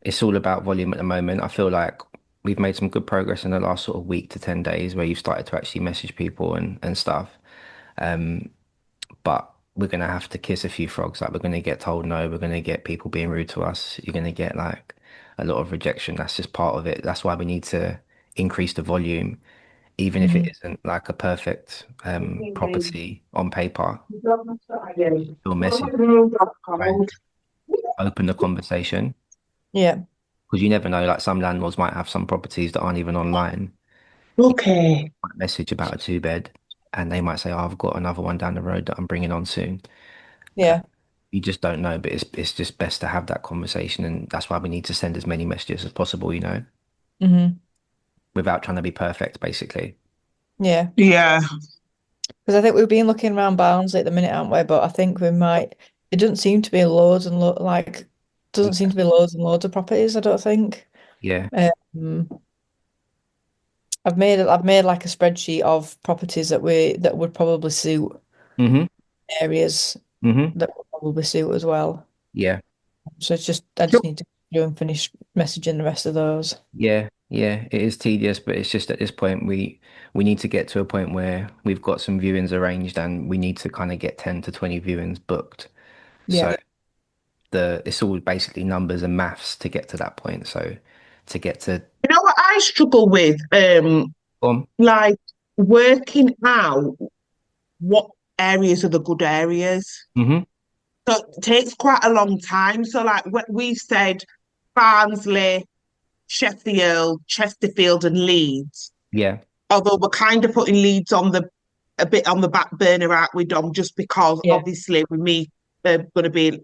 it's all about volume at the moment. I feel like we've made some good progress in the last sort of week to 10 days where you've started to actually message people and stuff. Um, but we're gonna have to kiss a few frogs. Like we're gonna get told no, we're gonna get people being rude to us. You're gonna get like a lot of rejection. That's just part of it. That's why we need to increase the volume, even if it Mhm. isn't like a perfect property on paper. Your message, try and open the conversation Yeah. because you never know. Like some landlords might have some properties that aren't even online. You Okay. might message about a two bed, and they might say, "Oh, I've got another one down the road that I'm bringing on soon." Yeah. You just don't know, but it's just best to have that conversation, and that's why we need to send as many messages as possible, Hmm. without trying to be perfect, basically. Yeah. Yeah. Because I think we've been looking around Barnsley at the minute, haven't we? But I think we might. It doesn't seem to be loads and like doesn't seem Yeah. to be loads and loads of properties. I don't think. Yeah. Um, I've made like a spreadsheet of properties that would probably suit hmm areas hmm that would probably suit as well. Yeah. So I just need to do and finish messaging the rest of those. Yeah. Yeah. It is tedious, but it's just at this point we need to get to a point where we've got some viewings arranged and we need to kind of get 10 to 20 viewings booked. Yeah. So the it's all basically numbers and maths to get to that point. So to get to You know what I struggle with? um Like working out what areas are the good areas. hmm So it takes quite a long time. So like we said Barnsley, Sheffield, Chesterfield, and Leeds. yeah. Although we're kind of putting Leeds on the a bit on the back burner out with Dom, just because Yeah. obviously with me going to be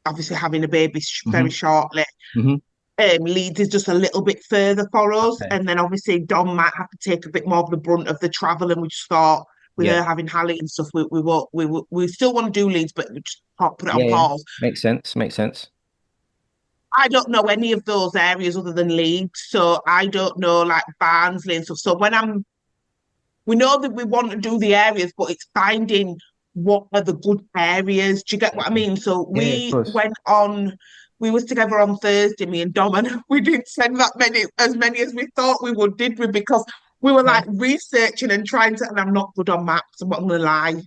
obviously having a baby very hmm shortly. hmm Leeds is just a little bit further for us, Okay. and then obviously Dom might have to take a bit more of the brunt of the travel. And we just thought with Yeah. her having Hallie and stuff, we still want to do Leeds, but we just can't put it on Yeah, yeah. pause. Makes sense. Makes sense. I don't know any of those areas other than Leeds, so I don't know like Barnsley and stuff. So we know that we want to do the areas, but it's finding what are the good areas. Do you get Yeah, what I mean? So yeah, of course. we was together on Thursday, me and Dom, and we didn't send as many as we thought we would, did we? Because we were Yeah. like researching and trying to, and I'm not good on maps, I'm not gonna lie.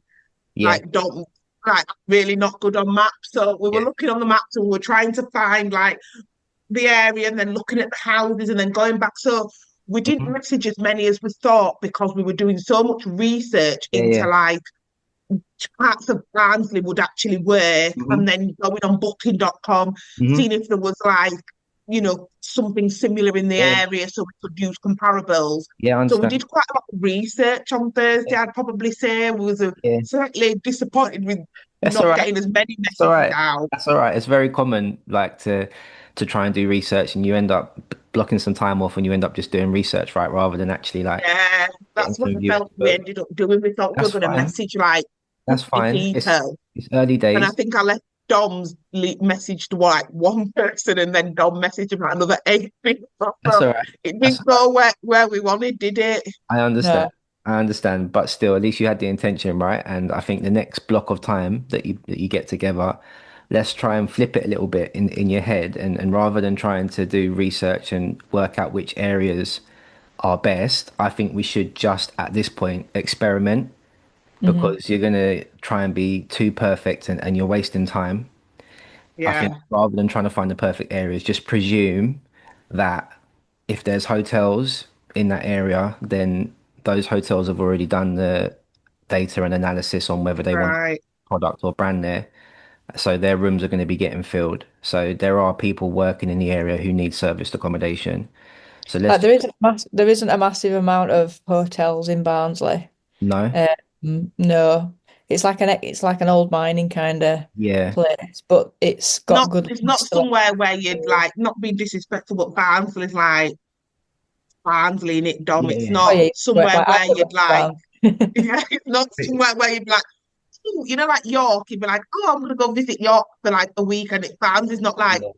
Yeah, Like, don't, like, really not good on maps. So we were yeah. looking on the maps and we were trying to find like the area and then looking at the houses and then going back. So we didn't hmm message as many as we thought because we were doing so much research Yeah, into yeah. like parts of Barnsley would actually work hmm and then going on booking.com, hmm seeing if there was like, something similar in the Yeah, area so we could use comparables. yeah, I So we understand. did quite a lot of research on Thursday, Yeah, I'd probably say. We was yeah. slightly disappointed with That's all not right. getting as many That's all messages right. out. That's all right. It's very common, like to try and do research, and you end up blocking some time off, and you end up just doing research, right, rather than actually like Yeah, getting that's what some I viewers felt we booked. ended up doing. We thought we were That's going to fine. message like That's 50 fine. people. It's early And I days. think I left Dom's message to like one person and then Dom messaged about another eight people. That's So all right. it That's didn't all right. go where we wanted, did it? I understand. No. I understand, but still, at least you had the intention, right? And I think the next block of time that you get together, let's try and flip it a little bit in your head, and rather than trying to do research and work out which areas are best, I think we should just at this point experiment Hmm. because you're gonna try and be too perfect and you're wasting time. I think Yeah, rather than trying to find the perfect areas, just presume that if there's hotels in that area, then those hotels have already done the data and analysis on whether they want right. product or brand there. So their rooms are going to be getting filled. So there are people working in the area who need serviced accommodation. So let's Like just there isn't a massive amount of hotels in Barnsley. no. No, it's like an old mining kind of Yeah. place, but it's got Not good It's not links to somewhere where you'd like not be disrespectful, but Barnsley's like Barnsley in it, Dom. Yeah, It's yeah. Oh not yeah, somewhere like I where live you'd like, on yeah, it's not somewhere where you'd be like, "Ooh," like York, you'd be like, oh, I'm gonna go visit York for like a week, and it Barnsley's not like Yeah.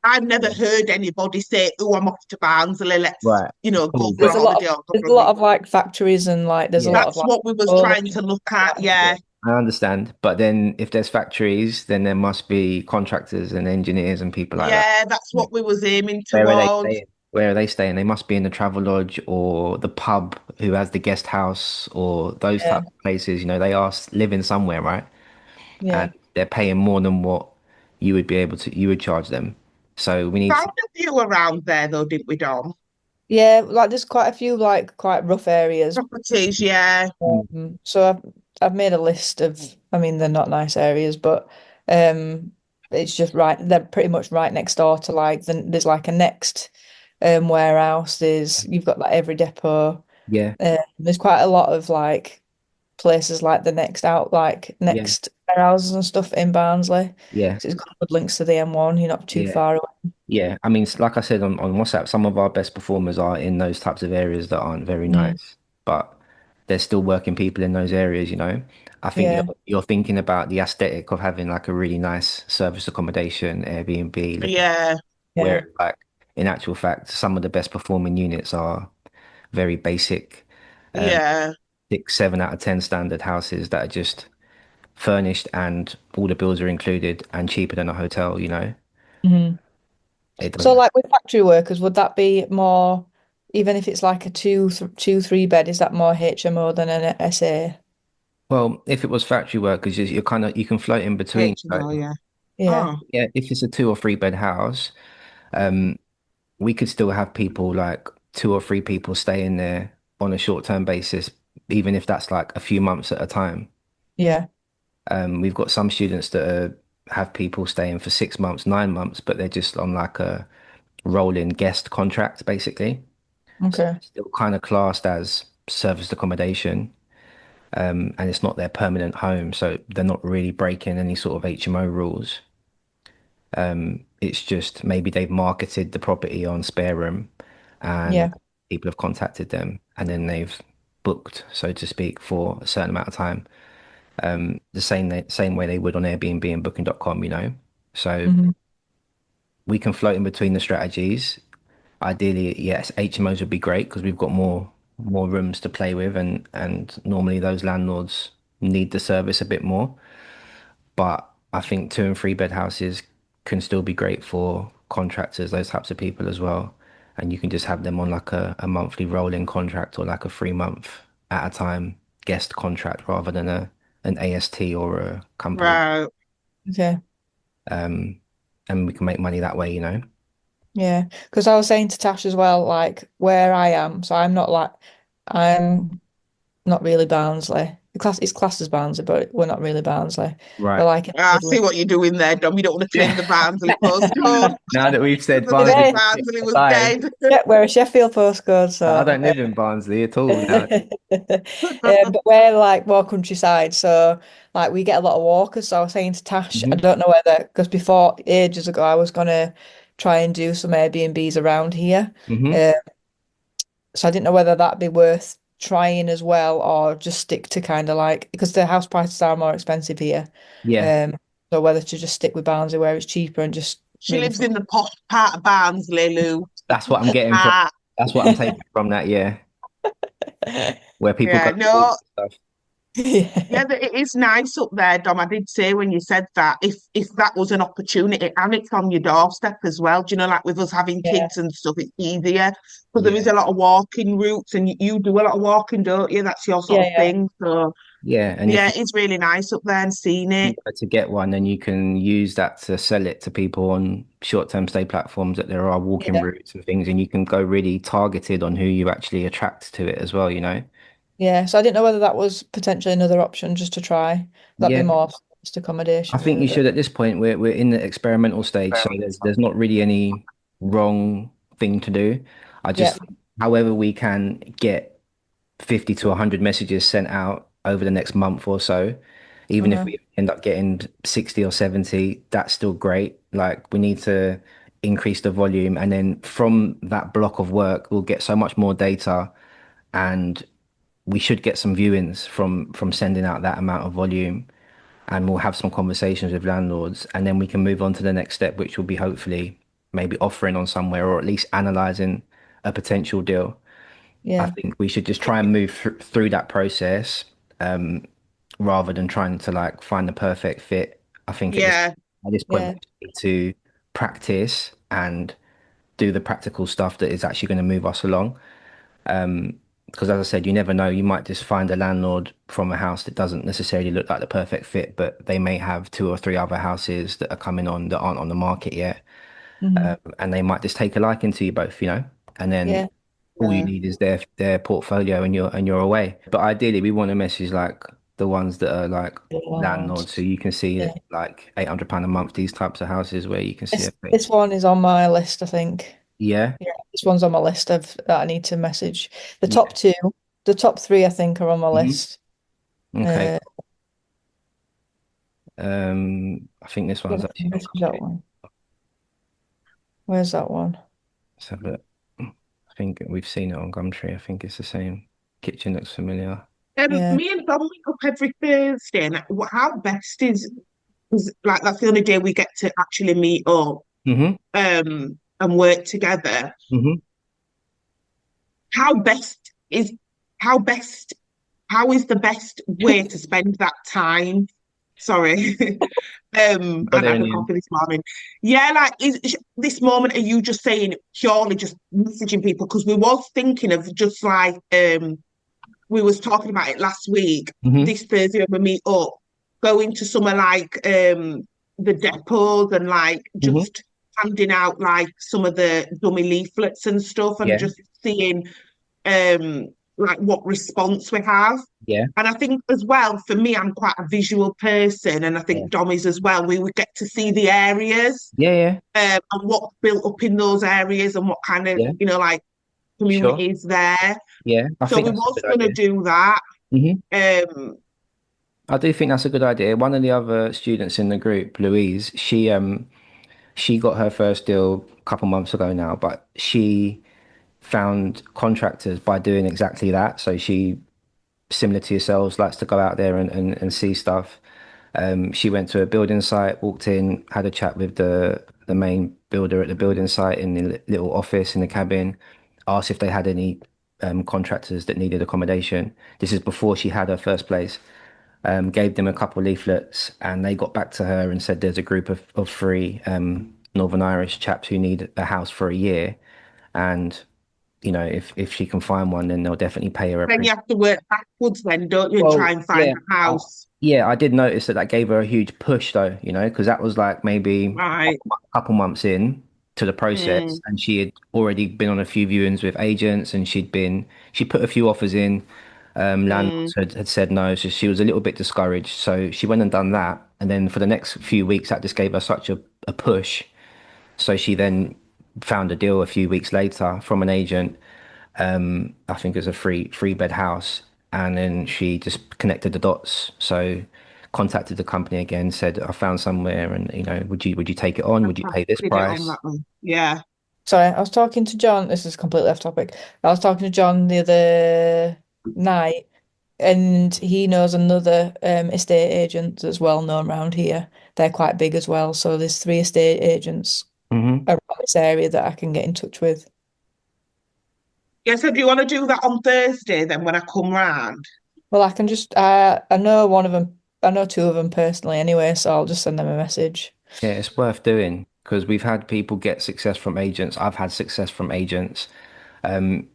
I've never Yeah. heard anybody say, "Oh, I'm off to Barnsley. Let's, Right. go Cool. for a But holiday or go there's for a a lot week." of like factories and like there's a yeah, lot of That's like what we was solar trying to charge look at. and stuff. yeah. Yeah, I understand. But then if there's factories, then there must be contractors and engineers and people like that. Yeah, that's what we was aiming Where are they towards. staying? Where are they staying? They must be in the travel lodge or the pub who has the guest house or those Yeah, type of places. They are living somewhere, right? And yeah. they're paying more than what you would charge them. So we need Found to, a few around there though, didn't we, Dom? Yeah, like there's quite a few like quite rough areas. Properties, yeah, So I've made a list of, I mean, they're not nice areas, but um, it's just right. They're pretty much right next door to like there's like a next warehouse. You've got like every depot. yeah, There's quite a lot of like places like the next out like yeah, next warehouses and stuff in Barnsley. yeah, So it's got good links to the M1. You're not too yeah. far away. Yeah, I mean, like I said on WhatsApp, some of our best performers are in those types of areas that aren't very Mm, nice, but there's still working people in those areas. I think yeah, you're thinking about the aesthetic of having like a really nice service accommodation, Airbnb, looking yeah, yeah. where like in actual fact, some of the best performing units are very basic, um, yeah. 7 out of 10 standard houses that are just furnished and all the bills are included and cheaper than a hotel. Mhm. It So, doesn't. like with factory workers, would that be more, even if it's like a two, three bed, is that more HMO than an SA? Well, if it was factory workers, you're kind of you can float in between. Like, HMO, yeah. Yeah, Oh, yeah, if it's a 2 or 3 bed house, um, we could still have people like 2 or 3 people staying there on a short-term basis, even if that's like a few months at a time. yeah, We've got some students that have people staying for 6 months, 9 months, but they're just on like a rolling guest contract, basically. So okay, it's still kind of classed as serviced accommodation, and it's not their permanent home, so they're not really breaking any sort of HMO rules. It's just maybe they've marketed the property on Spare Room, and yeah, people have contacted them, and then they've booked, so to speak, for a certain amount of time. The same way they would on Airbnb and Booking.com. So hmm we can float in between the strategies. Ideally, yes, HMOs would be great because we've got more rooms to play with, and normally those landlords need the service a bit more. But I think 2 and 3 bed houses can still be great for contractors, those types of people as well. And you can just have them on like a monthly rolling contract or like a 3 month at a time guest contract rather than an AST or a company. right. okay, Um, and we can make money that way. yeah. Because I was saying to Tash as well, like where I am, so I'm not really Barnsley. It's classed as Barnsley, but we're not really Barnsley. We're Right. like in the I see Midlands. what you're doing there, Dom. You don't want to claim Yeah. the Barnsley postcode. Now that we've said The minute Barnsley Yeah, Barnsley was aside, dead. yeah, we're a Sheffield postcode, I so don't live in Barnsley at all now. But we're like more countryside, so like we get a lot of walkers. So I was saying to Tash, I Hmm. don't know whether because before ages ago I was gonna try and do some Airbnbs around here. Hmm. Uh, so I didn't know whether that'd be worth trying as well, or just stick to kind of like because the house prices are more expensive here. Yeah, Um, so whether to just stick with Barnsley where it's cheaper and just She really lives in the posh part of Barnsley, Lou. that's what I'm getting from. Ah, That's what I'm taking from that. Yeah, where people go yeah, to walk no, and stuff. yeah, yeah, it is nice up there, Dom. I did say when you said that, if that was an opportunity and it's on your doorstep as well, do you know, like with us having yeah, kids and stuff, it's easier because there is Yeah, a lot of walking routes and you do a lot of walking, don't you? That's your sort of yeah, thing. So yeah, and if yeah, you it's really nice up there and seeing it. were to get one, then you can use that to sell it to people on short-term stay platforms that there are walking yeah. routes and things, and you can go really targeted on who you actually attract to it as well. Yeah, so I didn't know whether that was potentially another option just to try. That'd be Yeah, more just I accommodation think you really. should at this point. We're in the experimental stage, so there's not really any wrong thing to do. I Yeah. just, however, we can get 50 to 100 messages sent out over the next month or so, even if Uh-huh. we end up getting 60 or 70, that's still great. Like we need to increase the volume, and then from that block of work, we'll get so much more data, and we should get some viewings from sending out that amount of volume, and we'll have some conversations with landlords, and then we can move on to the next step, which will be hopefully maybe offering on somewhere or at least analyzing a potential deal. I Yeah. think we should just try and move through that process. rather than trying to like find the perfect fit. I think Yeah. at this point we Yeah. just need to practice and do the practical stuff that is actually going to move us along. Because as I said, you never know. You might just find a landlord from a house that doesn't necessarily look like the perfect fit, but they may have two or three other houses that are coming on that aren't on the market yet. Mhm. And they might just take a liking to you both, you know, and then Yeah. all you Uh, need is their portfolio and you're away. But ideally, we want to message like the ones that are like landlords, so landlords. you can see Yeah. it like £800 a month. These types of houses where you can see a This face. one is on my list, I think. Yeah, Yeah, this one's on my list of that I need to message. The top yeah. two, the top three, I think, are on my Hmm. list. Okay. Uh, I think this yeah, one's actually on message that Gumtree. one. Where's that one? Let's have a look. I think we've seen it on Gumtree. I think it's the same. Kitchen looks familiar. Yeah. Me and Dom meet up every Thursday, and how best is like that's the only day we get to actually meet up Hmm. and work together. Hmm. How best is how best how is the best way to spend that time? Sorry. Got And there had in a the end. coffee this morning. Yeah, like is this moment are you just saying purely just messaging people? Because we was thinking of just like we was talking about it last week, Hmm. this Thursday when we meet up, going to somewhere like the depots and like Hmm. just handing out like some of the dummy leaflets and stuff and Yeah, just seeing like what response we have. yeah, And I think as well, for me, I'm quite a visual person, and I yeah, think Dom is as well. We would get to see the areas yeah, yeah, and what's built up in those areas and what kind of, yeah. like Sure. community is there. Yeah, I So think we that's a was good going to idea. do that. Hmm. Um, I do think that's a good idea. One of the other students in the group, Louise, she got her first deal a couple months ago now, but she found contractors by doing exactly that. So she, similar to yourselves, likes to go out there and see stuff. She went to a building site, walked in, had a chat with the main builder at the building site in the little office in the cabin, asked if they had any contractors that needed accommodation. This is before she had her first place. Gave them a couple leaflets, and they got back to her and said there's a group of three Northern Irish chaps who need a house for a year, and if she can find one, then they'll definitely pay her a then you pretty. have to work backwards then, don't you, and try Well, and find yeah, a I, house. yeah, I did notice that that gave her a huge push though, because that was like maybe a Right. couple months in to the process, Mm, and she had already been on a few viewings with agents, and she put a few offers in. mm, Landlords had said no, so she was a little bit discouraged. So she went and done that, and then for the next few weeks, that just gave her such a push. So she then found a deal a few weeks later from an agent. I think it was a three bed house, and then she just connected the dots. So contacted the company again, said I found somewhere, and would you take it on? Would you pay this put it on price? that one. Yeah. Sorry, I was talking to John. This is completely off topic. I was talking to John the other night, and he knows another estate agent that's well known around here. They're quite big as well. So there's three estate agents Hmm. around this area that I can get in touch with. Yeah, so do you want to do that on Thursday then when I come round? Well, I can just I know one of them. I know two of them personally anyway, so I'll just send them a message. Yeah, it's worth doing because we've had people get success from agents. I've had success from agents.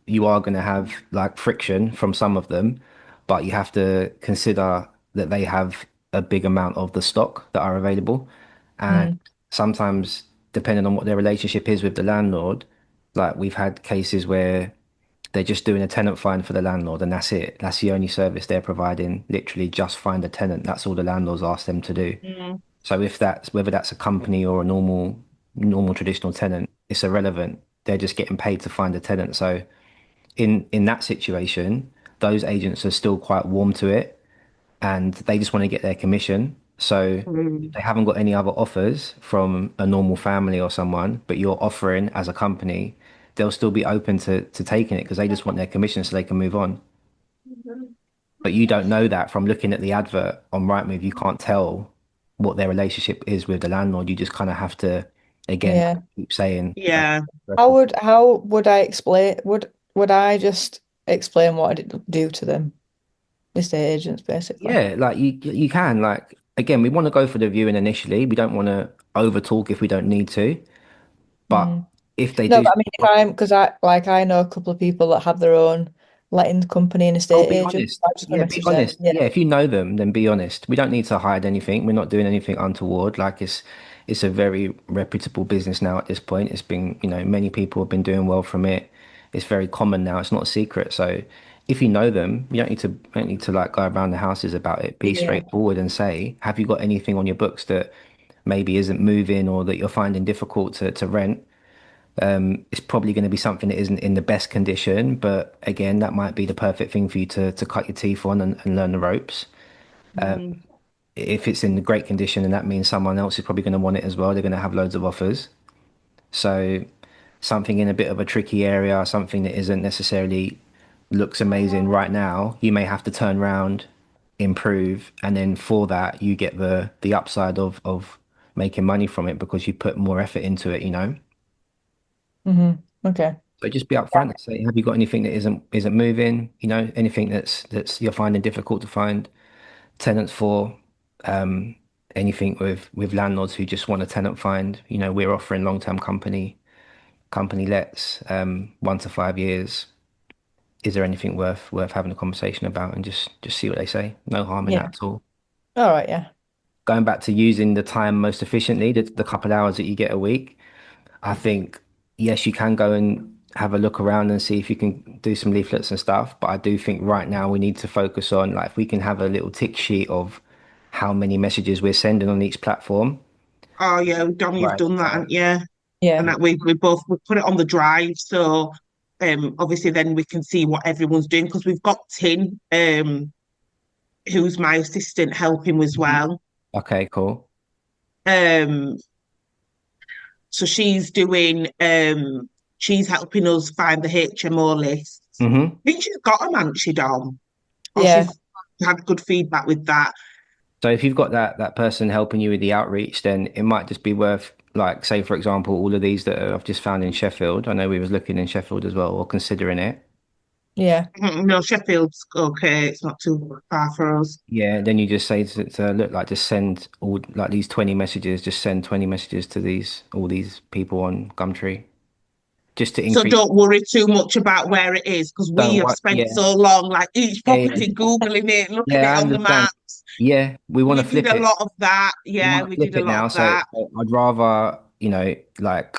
You are going to have like friction from some of them, but you have to consider that they have a big amount of the stock that are available. And Mm, sometimes, depending on what their relationship is with the landlord, like we've had cases where they're just doing a tenant find for the landlord and that's it. That's the only service they're providing. Literally just find a tenant. That's all the landlords ask them to do. Mm. So if that's whether that's a company or a normal traditional tenant, it's irrelevant. They're just getting paid to find a tenant. So in that situation, those agents are still quite warm to it and they just want to get their commission. So if Mm. they haven't got any other offers from a normal family or someone, but you're offering as a company, they'll still be open to taking it because they just want their commission so they can move on. But you don't know that from looking at the advert on Rightmove. You can't tell what their relationship is with the landlord. You just kind of have to, again, yeah. keep saying, Yeah. How would I explain would I just explain what I do to them? estate agents, basically. Yeah, like you can like again, we want to go for the viewing initially. We don't want to over talk if we don't need to. But Mm. if they No, do, but I mean, if I'm because I know a couple of people that have their own letting company and oh, estate be agent. honest. I'm just gonna Yeah, be message them. honest. Yeah, Yeah, if you know them, then be honest. We don't need to hide anything. We're not doing anything untoward. Like it's a very reputable business now at this point. It's been, many people have been doing well from it. It's very common now. It's not a secret. So if you know them, you don't need to like go around the houses about it. Be yeah, straightforward and say, have you got anything on your books that maybe isn't moving or that you're finding difficult to rent? It's probably going to be something that isn't in the best condition, but again, that might be the perfect thing for you to cut your teeth on and learn the ropes. Mm. If it's in the great condition, then that means someone else is probably going to want it as well. They're going to have loads of offers. So something in a bit of a tricky area, something that isn't necessarily looks amazing right now, you may have to turn around, improve, and then for that you get the upside of making money from it because you put more effort into it. Okay. So just be upfront and say, have you got anything that isn't moving? Anything that's you're finding difficult to find tenants for? Um, anything with landlords who just want a tenant find. We're offering long-term company lets, 1 to 5 years. Is there anything worth having a conversation about and just see what they say? No harm in Yeah. that at all. All right. Yeah. Going back to using the time most efficiently, the couple of hours that you get a week. I think, yes, you can go and have a look around and see if you can do some leaflets and stuff. But I do think right now we need to focus on like if we can have a little tick sheet of how many messages we're sending on each platform. Oh yeah, Dom, you've Right. done that, haven't you? And Yeah. that we put it on the drive, so obviously then we can see what everyone's doing because we've got Tin, who's my assistant, helping as Mhm. well. Okay, cool. Um, so she's helping us find the HMO lists. Hmm. I think she's got them, hasn't she, Dom? Or Yeah. she's had good feedback with that. So if you've got that person helping you with the outreach, then it might just be worth like say for example all of these that I've just found in Sheffield. I know we was looking in Sheffield as well or considering it. Yeah. No, Sheffield's okay. It's not too far for us. Yeah, then you just say to look like just send all like these 20 messages, just send 20 messages to these all these people on Gumtree just to So increase. don't worry too much about where it is because we Don't have what? spent Yeah, so long, like each yeah, yeah, property, Googling it, looking yeah. at I it on the understand. maps. Yeah, we want We to did flip a it. lot of that. We Yeah, want to we did flip a it lot now. of So that. I'd rather like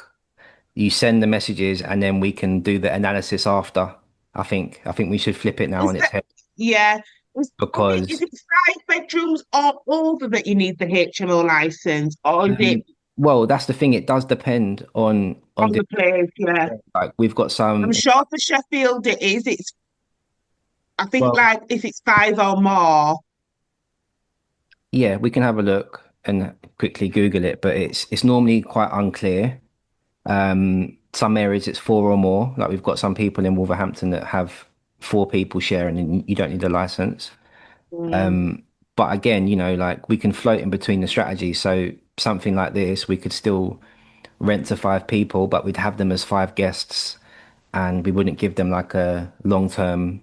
you send the messages and then we can do the analysis after. I think we should flip it now Is on its that, head yeah. Is because it 5 bedrooms or older that you need the HMO license, or is it um, well, that's the thing. It does depend on on the place? Yeah. like we've got I'm some. sure for Sheffield it is. I think Well, like if it's five or more, yeah, we can have a look and quickly Google it, but it's normally quite unclear. Some areas it's four or more. Like we've got some people in Wolverhampton that have four people sharing, and you don't need a license. mm, But again, like we can float in between the strategies. So something like this, we could still rent to 5 people, but we'd have them as 5 guests, and we wouldn't give them like a long-term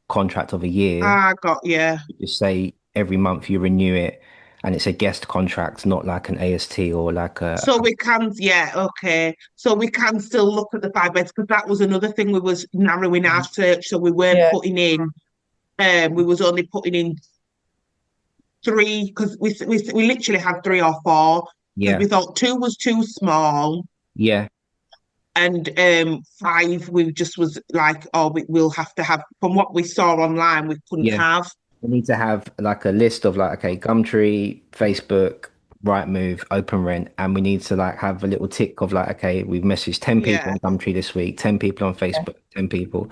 contract of a year. I got yeah. Just say every month you renew it, and it's a guest contract, not like an AST or like So we can, yeah, okay. So we can still look at the 5 beds because that was another thing we was narrowing our search. So we weren't Yeah. putting in, we was only putting in three because we literally had 3 or 4 because yeah, we thought two was too small yeah. and five we just was like, oh, we'll have to have from what we saw online we couldn't Yeah. have. We need to have like a list of like, okay, Gumtree, Facebook, Rightmove, Open Rent, and we need to like have a little tick of like, okay, we've messaged 10 people Yeah, on Gumtree this week, 10 people on Yeah. Facebook, 10 people.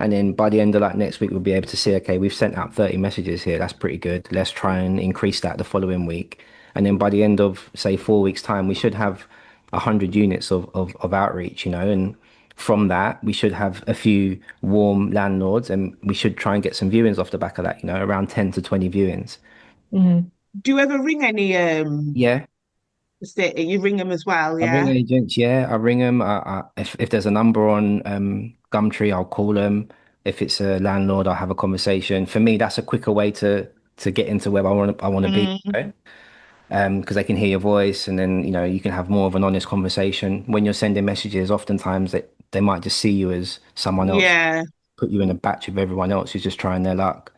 And then by the end of like next week, we'll be able to see, okay, we've sent out 30 messages here. That's pretty good. Let's try and increase that the following week. And then by the end of, say, 4 weeks' time, we should have 100 units of outreach, and from that, we should have a few warm landlords and we should try and get some viewings off the back of that, around 10 to 20 viewings. Hmm. do you ever ring any Yeah, estate, you ring them as well? I ring Yeah. agents. Yeah, I ring them. If there's a number on Gumtree, I'll call them. If it's a landlord, I'll have a conversation. For me, that's a quicker way to get into where I want to be, Mm, right? Because they can hear your voice, and then you can have more of an honest conversation. When you're sending messages, oftentimes they might just see you as someone else, yeah, put you in a batch with everyone else who's just trying their luck.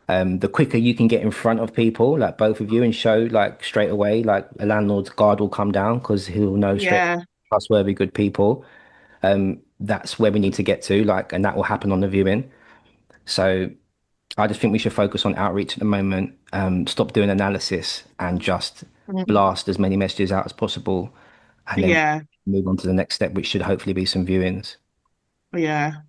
The quicker you can get in front of people, like both of you, and show like straight away, like a landlord's guard will come down because he'll know straight yeah, trustworthy, good people. That's where we need to get to, like, and that will happen on the viewing. So I just think we should focus on outreach at the moment. Stop doing analysis and just mm, blast as many messages out as possible, and then yeah, move on to the next step, which should hopefully be some viewings. yeah.